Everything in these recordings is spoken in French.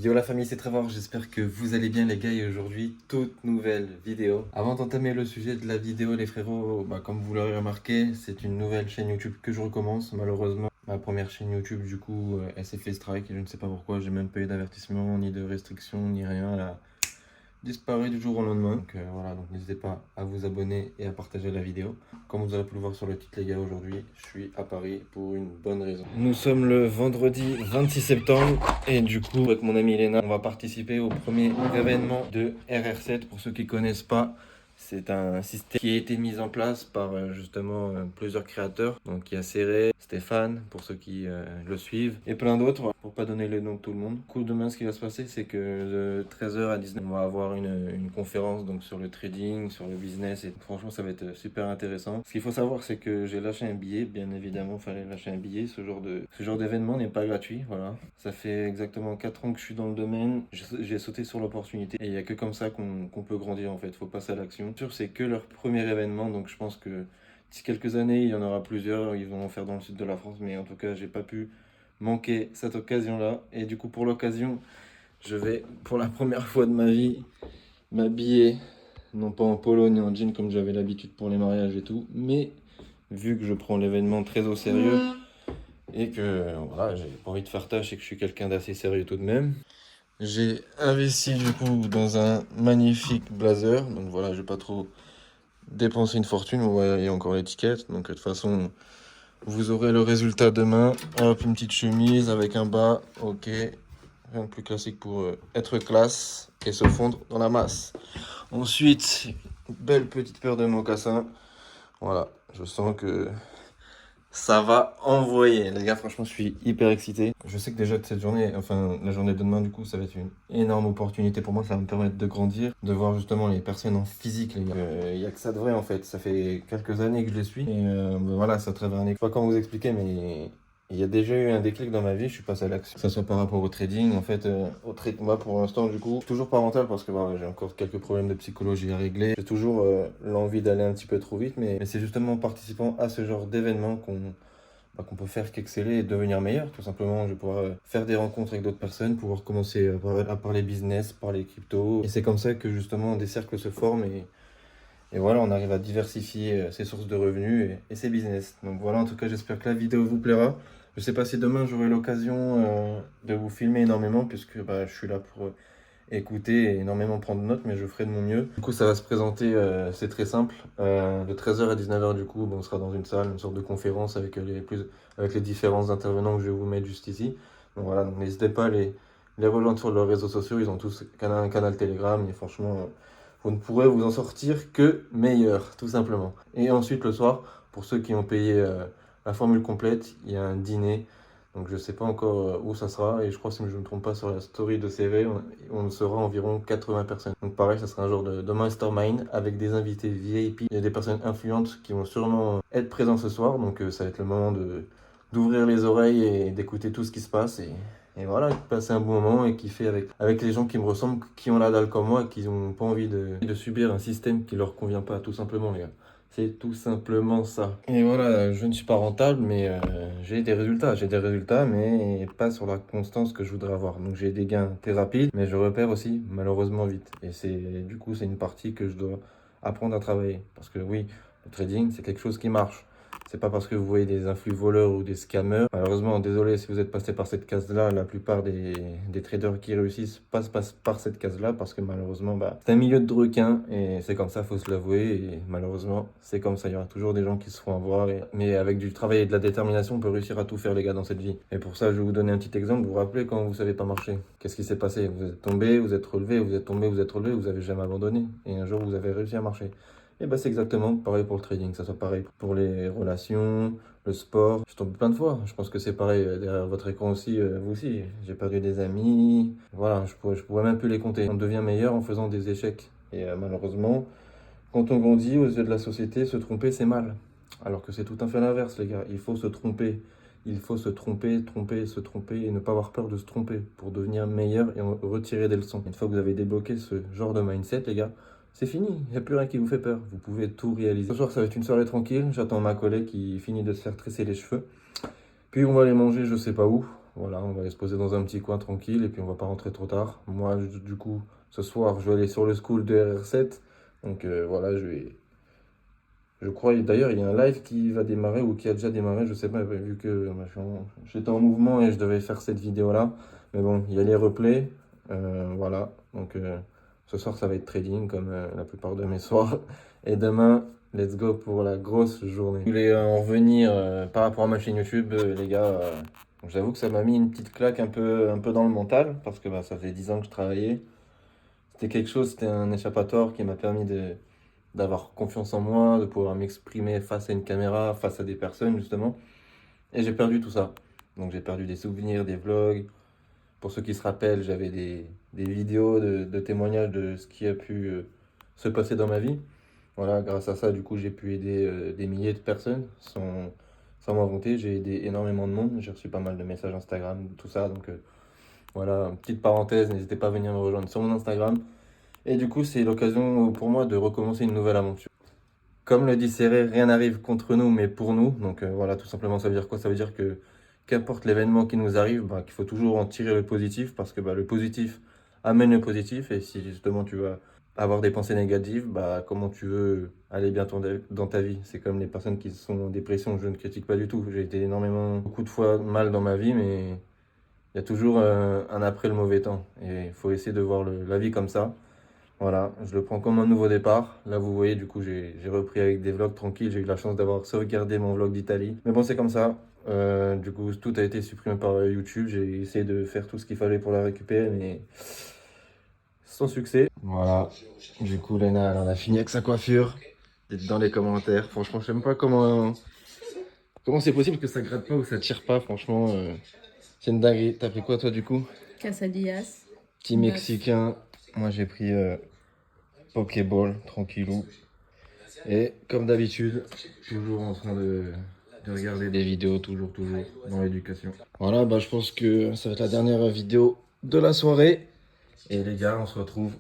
Yo la famille, c'est Trevor, j'espère que vous allez bien les gars et aujourd'hui, toute nouvelle vidéo. Avant d'entamer le sujet de la vidéo les frérots, comme vous l'aurez remarqué, c'est une nouvelle chaîne YouTube que je recommence. Malheureusement, ma première chaîne YouTube du coup, elle s'est fait strike et je ne sais pas pourquoi, j'ai même pas eu d'avertissement, ni de restriction, ni rien. Elle a disparu du jour au lendemain. Donc voilà, donc n'hésitez pas à vous abonner et à partager la vidéo. Comme vous aurez pu le voir sur le titre les gars, aujourd'hui je suis à Paris pour une bonne raison. Nous sommes le vendredi 26 septembre et du coup avec mon ami Léna, on va participer au premier événement de RR7. Pour ceux qui connaissent pas, c'est un système qui a été mis en place par justement plusieurs créateurs. Donc il y a Céré, Stéphane, pour ceux qui le suivent, et plein d'autres, voilà, pour pas donner les noms de tout le monde. Du coup, demain, ce qui va se passer, c'est que de 13h à 19h, on va avoir une conférence donc, sur le trading, sur le business, et franchement, ça va être super intéressant. Ce qu'il faut savoir, c'est que j'ai lâché un billet, bien évidemment, il fallait lâcher un billet. Ce genre d'événement n'est pas gratuit, voilà. Ça fait exactement 4 ans que je suis dans le domaine, j'ai sauté sur l'opportunité, et il n'y a que comme ça qu'on peut grandir en fait, faut passer à l'action. Sûr, c'est que leur premier événement, donc je pense que d'ici quelques années, il y en aura plusieurs, ils vont en faire dans le sud de la France, mais en tout cas, j'ai pas pu manquer cette occasion-là. Et du coup, pour l'occasion, je vais, pour la première fois de ma vie, m'habiller, non pas en polo ni en jean comme j'avais l'habitude pour les mariages et tout, mais vu que je prends l'événement très au sérieux et que voilà, j'ai pas envie de faire tâche et que je suis quelqu'un d'assez sérieux tout de même, j'ai investi du coup dans un magnifique blazer. Donc voilà, je vais pas trop dépenser une fortune. Vous voyez encore l'étiquette. Donc de toute façon, vous aurez le résultat demain. Hop, une petite chemise avec un bas. Ok. Rien de plus classique pour être classe et se fondre dans la masse. Ensuite, une belle petite paire de mocassins. Voilà, je sens que ça va envoyer. Les gars, franchement, je suis hyper excité. Je sais que déjà de cette journée, enfin la journée de demain, du coup, ça va être une énorme opportunité pour moi. Ça va me permettre de grandir, de voir justement les personnes en physique, les gars. Il n'y a que ça de vrai en fait. Ça fait quelques années que je les suis. Et voilà, ça traverse un. Je sais pas comment vous expliquer, mais il y a déjà eu un déclic dans ma vie. Je suis passé à l'action. Que ça soit par rapport au trading, en fait, au trade. Moi, pour l'instant, du coup, toujours pas rentable parce que voilà, j'ai encore quelques problèmes de psychologie à régler. J'ai toujours l'envie d'aller un petit peu trop vite, mais c'est justement en participant à ce genre d'événement qu'on peut faire qu'exceller et devenir meilleur. Tout simplement, je vais pouvoir faire des rencontres avec d'autres personnes, pouvoir commencer à parler business, parler crypto. Et c'est comme ça que justement des cercles se forment et voilà, on arrive à diversifier ses sources de revenus et ses business. Donc voilà, en tout cas, j'espère que la vidéo vous plaira. Je sais pas si demain j'aurai l'occasion de vous filmer énormément puisque je suis là pour écouter et énormément prendre notes, mais je ferai de mon mieux. Du coup, ça va se présenter, c'est très simple. De 13h à 19h, du coup, on sera dans une salle, une sorte de conférence avec avec les différents intervenants que je vais vous mettre juste ici. Donc voilà, donc n'hésitez pas à les rejoindre sur leurs réseaux sociaux. Ils ont tous un canal Telegram et franchement, vous ne pourrez vous en sortir que meilleur, tout simplement. Et ensuite, le soir, pour ceux qui ont payé la formule complète, il y a un dîner. Donc je sais pas encore où ça sera et je crois si je ne me trompe pas sur la story de CV, on sera environ 80 personnes. Donc pareil, ça sera un genre de mastermind avec des invités VIP et des personnes influentes qui vont sûrement être présents ce soir. Donc ça va être le moment d'ouvrir les oreilles et d'écouter tout ce qui se passe et voilà, passer un bon moment et kiffer avec les gens qui me ressemblent, qui ont la dalle comme moi et qui n'ont pas envie de subir un système qui leur convient pas, tout simplement les gars. C'est tout simplement ça. Et voilà, je ne suis pas rentable, mais j'ai des résultats. J'ai des résultats, mais pas sur la constance que je voudrais avoir. Donc j'ai des gains très rapides, mais je repère aussi malheureusement vite. Et du coup, c'est une partie que je dois apprendre à travailler. Parce que oui, le trading, c'est quelque chose qui marche. C'est pas parce que vous voyez des influx voleurs ou des scammers. Malheureusement, désolé si vous êtes passé par cette case-là. La plupart des traders qui réussissent passent par cette case-là parce que malheureusement, c'est un milieu de requins et c'est comme ça, faut se l'avouer. Et malheureusement, c'est comme ça. Il y aura toujours des gens qui se feront avoir. Mais avec du travail et de la détermination, on peut réussir à tout faire, les gars, dans cette vie. Et pour ça, je vais vous donner un petit exemple. Vous vous rappelez quand vous savez pas marcher? Qu'est-ce qui s'est passé? Vous êtes tombé, vous êtes relevé, vous êtes tombé, vous êtes relevé, vous avez jamais abandonné. Et un jour, vous avez réussi à marcher. Et c'est exactement pareil pour le trading, ça soit pareil pour les relations, le sport. Je tombe plein de fois, je pense que c'est pareil derrière votre écran aussi, vous aussi. J'ai perdu des amis, voilà, je pourrais même plus les compter. On devient meilleur en faisant des échecs. Et malheureusement, quand on grandit aux yeux de la société, se tromper c'est mal. Alors que c'est tout à fait l'inverse les gars, il faut se tromper. Il faut se tromper, se tromper et ne pas avoir peur de se tromper pour devenir meilleur et en retirer des leçons. Une fois que vous avez débloqué ce genre de mindset les gars, c'est fini, il n'y a plus rien qui vous fait peur, vous pouvez tout réaliser. Ce soir, ça va être une soirée tranquille, j'attends ma collègue qui finit de se faire tresser les cheveux. Puis on va aller manger, je sais pas où. voilà, on va aller se poser dans un petit coin tranquille et puis on va pas rentrer trop tard. Moi, du coup, ce soir, je vais aller sur le school de RR7. Donc voilà, je crois, d'ailleurs, il y a un live qui va démarrer ou qui a déjà démarré, je sais pas, vu que j'étais en mouvement et je devais faire cette vidéo-là. Mais bon, il y a les replays, voilà. Donc ce soir, ça va être trading comme la plupart de mes soirs. Et demain, let's go pour la grosse journée. Je voulais en revenir par rapport à ma chaîne YouTube, les gars. J'avoue que ça m'a mis une petite claque un peu dans le mental, parce que bah, ça fait 10 ans que je travaillais. C'était quelque chose, c'était un échappatoire qui m'a permis d'avoir confiance en moi, de pouvoir m'exprimer face à une caméra, face à des personnes justement. Et j'ai perdu tout ça. Donc j'ai perdu des souvenirs, des vlogs. Pour ceux qui se rappellent, j'avais des vidéos de témoignages de ce qui a pu se passer dans ma vie. Voilà, grâce à ça, du coup, j'ai pu aider des milliers de personnes sans m'inventer. J'ai aidé énormément de monde. J'ai reçu pas mal de messages Instagram, tout ça. Donc voilà, petite parenthèse, n'hésitez pas à venir me rejoindre sur mon Instagram. Et du coup, c'est l'occasion pour moi de recommencer une nouvelle aventure. Comme le dit Serré, rien n'arrive contre nous, mais pour nous. Donc voilà, tout simplement, ça veut dire quoi? Ça veut dire que qu'importe l'événement qui nous arrive, bah, qu'il faut toujours en tirer le positif, parce que bah, le positif amène le positif. Et si justement tu vas avoir des pensées négatives, bah, comment tu veux aller bien dans ta vie? C'est comme les personnes qui sont en dépression, je ne critique pas du tout. J'ai été beaucoup de fois mal dans ma vie, mais il y a toujours un après le mauvais temps. Et il faut essayer de voir la vie comme ça. Voilà, je le prends comme un nouveau départ. Là, vous voyez, du coup, j'ai repris avec des vlogs tranquilles. J'ai eu la chance d'avoir sauvegardé mon vlog d'Italie. Mais bon, c'est comme ça. Du coup, tout a été supprimé par YouTube. J'ai essayé de faire tout ce qu'il fallait pour la récupérer, mais sans succès. Voilà. Du coup, Léna, elle en a fini avec sa coiffure. Dites dans les commentaires. Franchement, je sais même pas comment c'est possible que ça gratte pas ou ça tire pas. Franchement, c'est une dinguerie. T'as pris quoi, toi, du coup? Quesadillas. Petit mexicain. Moi, j'ai pris Pokéball, tranquillou. Et comme d'habitude, toujours en train de regarder des vidéos, toujours dans l'éducation. Voilà, bah, je pense que ça va être la dernière vidéo de la soirée. Et les gars, on se retrouve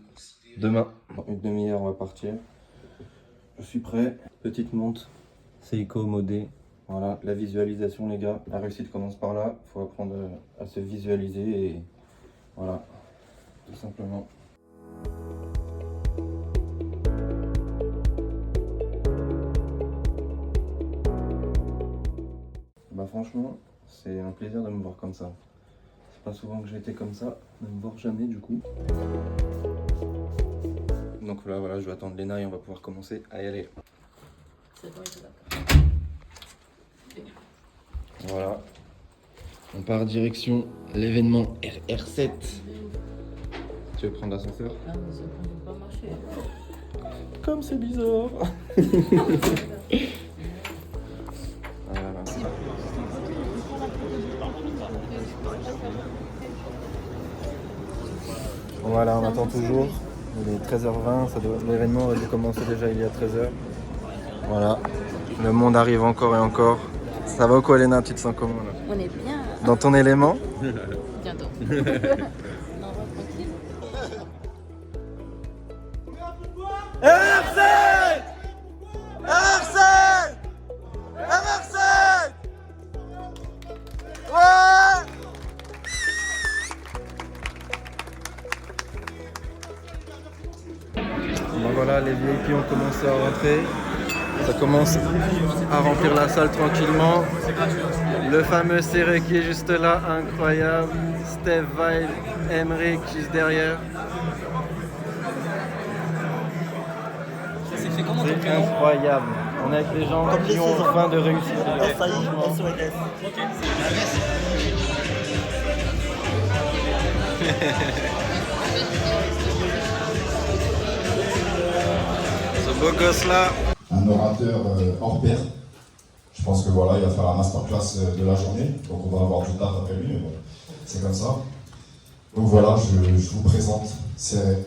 demain. Dans une demi-heure, on va partir. Je suis prêt. Petite montre, Seiko modé. Voilà, la visualisation, les gars. La réussite commence par là. Il faut apprendre à se visualiser et voilà, tout simplement. Bah franchement, c'est un plaisir de me voir comme ça. C'est pas souvent que j'ai été comme ça, de me voir jamais du coup. Donc là, voilà, je vais attendre Léna et on va pouvoir commencer à y aller. C'est bon, d'accord. Voilà. On part direction l'événement RR7. Tu veux prendre l'ascenseur? Ah, mais ça ne peut pas marcher. Comme c'est bizarre. Voilà, on attend toujours. Il est 13h20, l'événement aurait dû commencer déjà il y a 13h. Voilà, le monde arrive encore et encore. Ça va ou quoi, Léna? Tu te sens comment là? On est bien. Dans ton élément? Bientôt. On en va tranquille. RR7! RR7! RR7! Ouais! Bon voilà, les VIP ont commencé à rentrer. Ça commence à remplir la salle tranquillement. Le fameux Serré qui est juste là, incroyable. Steve Weil, Emmerich juste derrière. C'est incroyable. On est avec les gens qui ont faim de réussir. Ce beau gosse là. Un orateur hors pair. Je pense que voilà, il va faire la masterclass de la journée. Donc on va avoir du tard après lui, mais bon, c'est comme ça. Donc voilà, je vous présente Serré,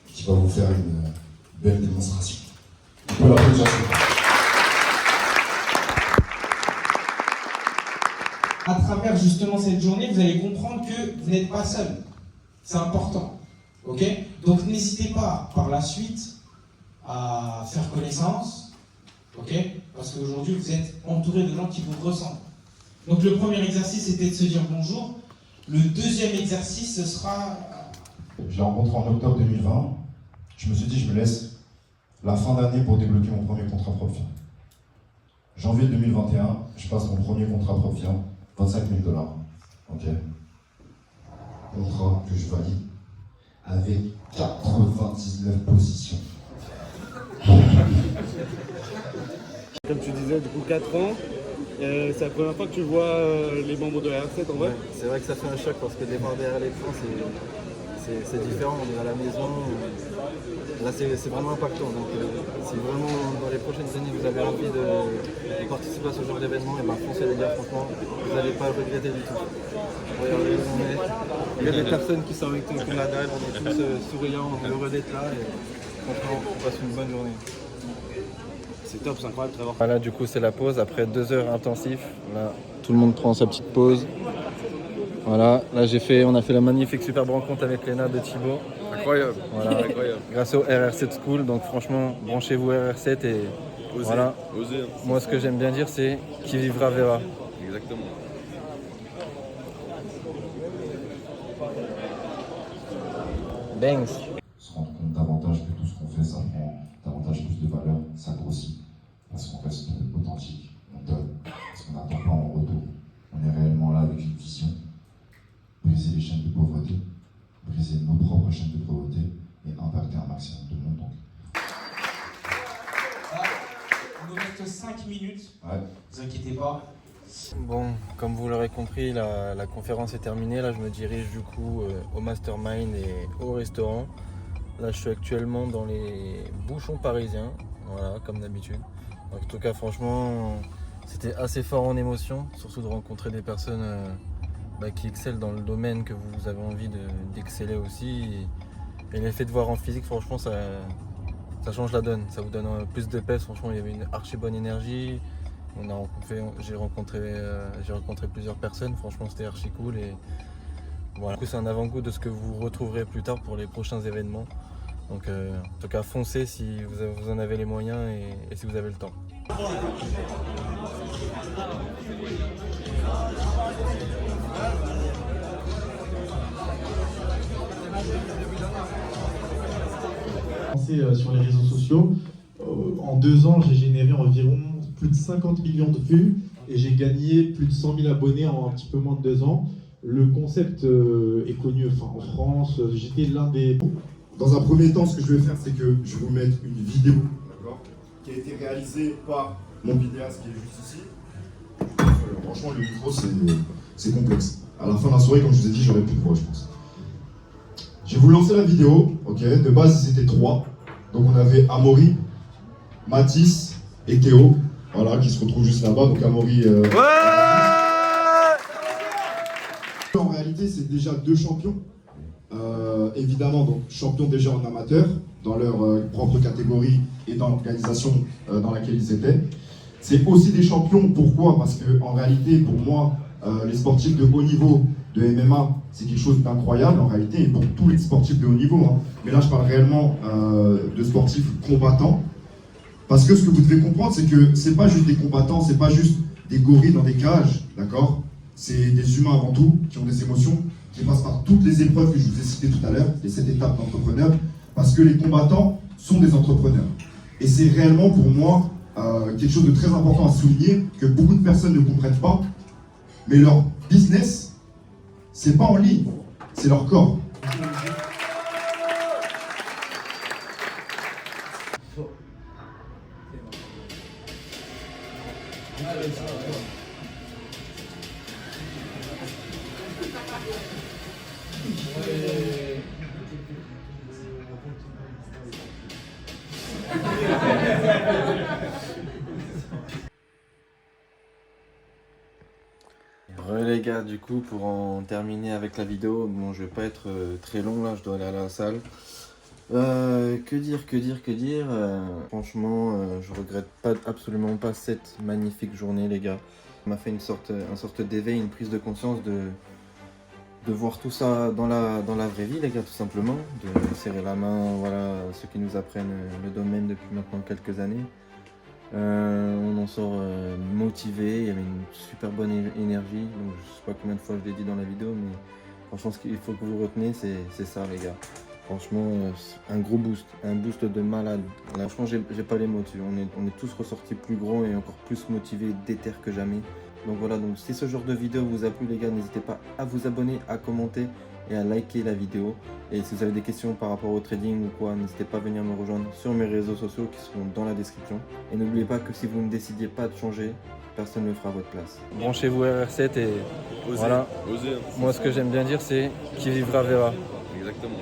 qui va vous faire une belle démonstration. On peut l'applaudir. À travers justement cette journée, vous allez comprendre que vous n'êtes pas seul. C'est important. Ok? Donc n'hésitez pas par la suite à faire connaissance. Ok? Parce qu'aujourd'hui, vous êtes entouré de gens qui vous ressemblent. Donc le premier exercice c'était de se dire bonjour. Le deuxième exercice ce sera... Je l'ai rencontré en octobre 2020. Je me suis dit, je me laisse la fin d'année pour débloquer mon premier contrat propre firme. Janvier 2021, je passe mon premier contrat propre firme, 25 000 $. Ok. Contrat que je valide avec 99 positions. Comme tu disais, du coup 4 ans, c'est la première fois que tu vois les membres de la R7 en vrai. Ouais, c'est vrai que ça fait un choc parce que des voir derrière l'écran, c'est différent, on est à la maison. Là, c'est vraiment impactant. Donc, si vraiment dans les prochaines années vous avez envie de participer à ce genre d'événement, et ben foncez les gars, franchement, vous n'allez pas le regretter du tout. Regardez où on est. Il y a des personnes qui sont avec nous, qui la dalle, on est tous souriants, on est heureux d'être là. Et franchement, on passe une bonne journée. C'est top, c'est incroyable Trevor. Voilà, du coup, c'est la pause après 2 heures intensives. Là, tout le monde prend sa petite pause. Voilà, là on a fait la magnifique superbe rencontre avec Léna de Thibaut. Incroyable, Voilà, incroyable. grâce au RR7 School. Donc franchement, branchez-vous RR7 et Osez, voilà. osez. Hein. Moi, ce que j'aime bien dire, c'est qui vivra verra. Exactement. Bangs. Se rendre compte davantage que tout ce qu'on fait, ça prend davantage plus de valeur, ça grossit. Parce qu'on reste authentique, on donne, parce qu'on n'attend pas en retour. On est réellement là avec une vision. Briser les chaînes de pauvreté, briser nos propres chaînes de pauvreté et impacter un maximum de monde. Donc. Il nous reste 5 minutes, Ouais. ne vous inquiétez pas. Bon, comme vous l'aurez compris, la conférence est terminée. Là, je me dirige du coup au mastermind et au restaurant. Là, je suis actuellement dans les bouchons parisiens, voilà, comme d'habitude. En tout cas, franchement, c'était assez fort en émotion, surtout de rencontrer des personnes qui excellent dans le domaine que vous avez envie d'exceller aussi. Et l'effet de voir en physique, franchement, ça change la donne. Ça vous donne plus de pèse. Franchement, il y avait une archi bonne énergie. J'ai rencontré plusieurs personnes. Franchement, c'était archi cool. Et voilà. Du coup, c'est un avant-goût de ce que vous retrouverez plus tard pour les prochains événements. Donc, en tout cas, foncez si vous en avez les moyens et si vous avez le temps. Sur les réseaux sociaux. En 2 ans, j'ai généré environ plus de 50 millions de vues et j'ai gagné plus de 100 000 abonnés en un petit peu moins de 2 ans. Le concept est connu en France. J'étais l'un des... Dans un premier temps, ce que je vais faire, c'est que je vais vous mettre une vidéo, qui a été réalisée par mon vidéaste qui est juste ici. Franchement, le micro, c'est complexe. À la fin de la soirée, comme je vous ai dit, j'aurai plus de voix, je pense. Je vais vous lancer la vidéo, ok. De base, ils étaient 3. Donc on avait Amaury, Mathis et Théo, voilà, qui se retrouvent juste là-bas. Donc Amaury... En réalité, c'est déjà 2 champions. Évidemment, donc champions déjà en amateur, dans leur propre catégorie et dans l'organisation dans laquelle ils étaient. C'est aussi des champions, pourquoi? Parce qu'en réalité, pour moi, les sportifs de haut niveau de MMA, c'est quelque chose d'incroyable en réalité, et pour tous les sportifs de haut niveau. Hein. Mais là, je parle réellement de sportifs combattants. Parce que ce que vous devez comprendre, c'est que c'est pas juste des combattants, c'est pas juste des gorilles dans des cages, d'accord? C'est des humains avant tout, qui ont des émotions, qui passent par toutes les épreuves que je vous ai citées tout à l'heure, les 7 étapes d'entrepreneur, parce que les combattants sont des entrepreneurs. Et c'est réellement pour moi quelque chose de très important à souligner, que beaucoup de personnes ne comprennent pas, mais leur business, c'est pas en ligne, c'est leur corps. Les gars, du coup, pour en terminer avec la vidéo, bon, je vais pas être très long là, je dois aller à la salle. Que dire, franchement, je regrette absolument pas cette magnifique journée, les gars. Ça m'a fait une sorte d'éveil, une prise de conscience de voir tout ça dans la vraie vie, les gars, tout simplement. De serrer la main, voilà, ceux qui nous apprennent le domaine depuis maintenant quelques années. On en sort motivé, il y avait une super bonne énergie. Donc, je sais pas combien de fois je l'ai dit dans la vidéo, mais franchement, ce qu'il faut que vous retenez, c'est ça, les gars. Franchement, un gros boost, un boost de malade. Là, franchement, j'ai pas les mots dessus. On est tous ressortis plus gros et encore plus motivés, déter que jamais. Donc voilà, donc si ce genre de vidéo vous a plu, les gars, n'hésitez pas à vous abonner, à commenter et à liker la vidéo. Et si vous avez des questions par rapport au trading ou quoi, n'hésitez pas à venir me rejoindre sur mes réseaux sociaux qui seront dans la description. Et n'oubliez pas que si vous ne décidiez pas de changer, personne ne le fera à votre place. Branchez-vous RR7 et Osez, voilà. osez. Moi, ce que j'aime bien dire, c'est qui vivra verra. Exactement.